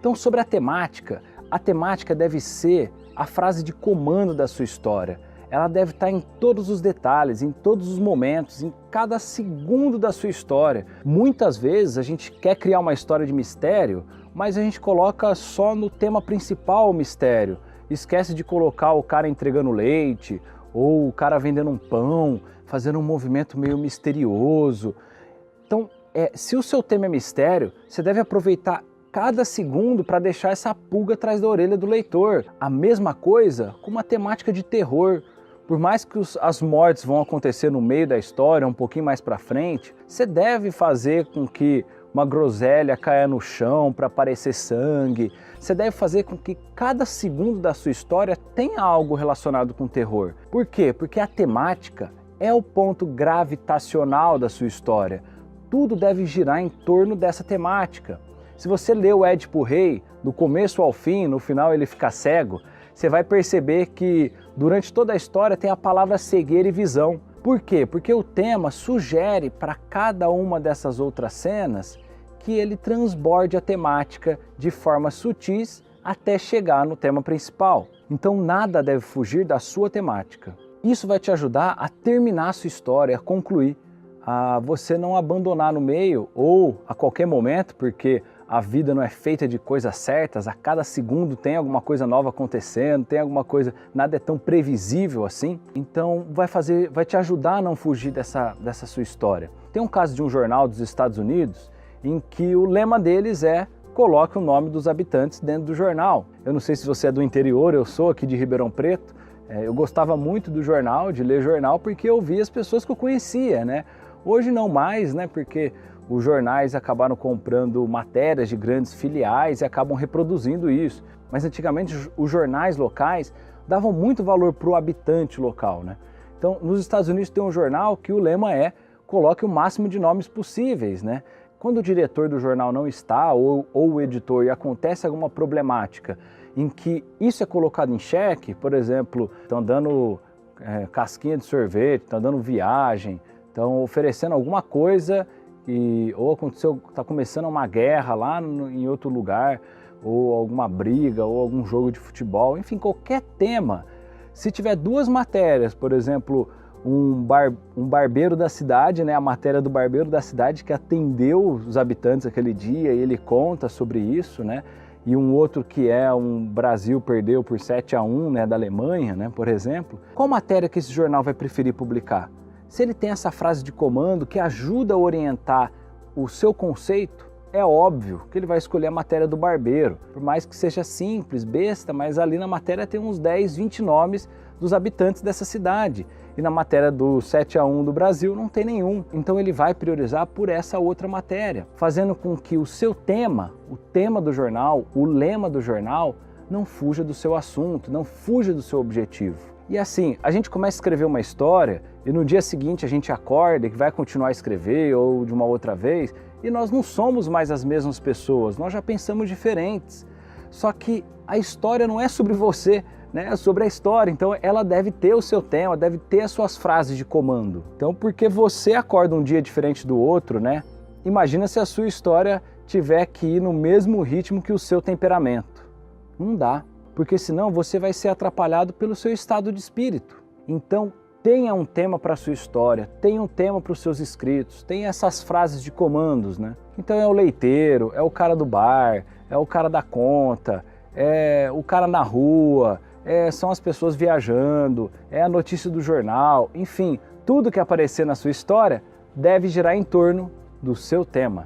Então, sobre a temática deve ser a frase de comando da sua história. Ela deve estar em todos os detalhes, em todos os momentos, em cada segundo da sua história. Muitas vezes a gente quer criar uma história de mistério, mas a gente coloca só no tema principal o mistério. Esquece de colocar o cara entregando leite, ou o cara vendendo um pão, fazendo um movimento meio misterioso. Então, se o seu tema é mistério, você deve aproveitar cada segundo para deixar essa pulga atrás da orelha do leitor. A mesma coisa com uma temática de terror. Por mais que as mortes vão acontecer no meio da história, um pouquinho mais para frente, você deve fazer com que uma groselha caia no chão para aparecer sangue. Você deve fazer com que cada segundo da sua história tenha algo relacionado com terror. Por quê? Porque a temática é o ponto gravitacional da sua história. Tudo deve girar em torno dessa temática. Se você lê o Édipo Rei, do começo ao fim, no final ele fica cego, você vai perceber que durante toda a história tem a palavra cegueira e visão. Por quê? Porque o tema sugere para cada uma dessas outras cenas que ele transborde a temática de formas sutis até chegar no tema principal. Então nada deve fugir da sua temática. Isso vai te ajudar a terminar a sua história, a concluir, a você não abandonar no meio ou a qualquer momento, porque a vida não é feita de coisas certas, a cada segundo tem alguma coisa nova acontecendo, tem alguma coisa, nada é tão previsível assim. Então vai te ajudar a não fugir dessa sua história. Tem um caso de um jornal dos Estados Unidos em que o lema deles é: coloque o nome dos habitantes dentro do jornal. Eu não sei se você é do interior, eu sou aqui de Ribeirão Preto. Eu gostava muito do jornal, de ler jornal, porque eu via as pessoas que eu conhecia, né? Hoje não mais, né? Porque os jornais acabaram comprando matérias de grandes filiais e acabam reproduzindo isso. Mas antigamente os jornais locais davam muito valor para o habitante local, né? Então, nos Estados Unidos tem um jornal que o lema é: coloque o máximo de nomes possíveis, né? Quando o diretor do jornal não está, ou o editor, e acontece alguma problemática em que isso é colocado em xeque, por exemplo, estão dando casquinha de sorvete, estão dando viagem, estão oferecendo alguma coisa, ou está começando uma guerra lá em outro lugar, ou alguma briga, ou algum jogo de futebol, enfim, qualquer tema. Se tiver duas matérias, por exemplo, um barbeiro da cidade, né, a matéria do barbeiro da cidade que atendeu os habitantes aquele dia, e ele conta sobre isso, né, e um outro que é um Brasil perdeu por 7-1, né, da Alemanha, né, por exemplo, qual matéria que esse jornal vai preferir publicar? Se ele tem essa frase de comando que ajuda a orientar o seu conceito, é óbvio que ele vai escolher a matéria do barbeiro. Por mais que seja simples, besta, mas ali na matéria tem uns 10, 20 nomes dos habitantes dessa cidade. E na matéria do 7-1 do Brasil não tem nenhum. Então ele vai priorizar por essa outra matéria, fazendo com que o seu tema, o tema do jornal, o lema do jornal, não fuja do seu assunto, não fuja do seu objetivo. E assim, a gente começa a escrever uma história e no dia seguinte a gente acorda e vai continuar a escrever ou de uma outra vez, e nós não somos mais as mesmas pessoas, nós já pensamos diferentes. Só que a história não é sobre você, né? É sobre a história, então ela deve ter o seu tema, deve ter as suas frases de comando. Então, porque você acorda um dia diferente do outro, né? Imagina se a sua história tiver que ir no mesmo ritmo que o seu temperamento. Não dá. Porque senão você vai ser atrapalhado pelo seu estado de espírito. Então, tenha um tema para a sua história, tenha um tema para os seus escritos, tenha essas frases de comandos, né? Então é o leiteiro, é o cara do bar, é o cara da conta, é o cara na rua, são as pessoas viajando, é a notícia do jornal, enfim, tudo que aparecer na sua história deve girar em torno do seu tema.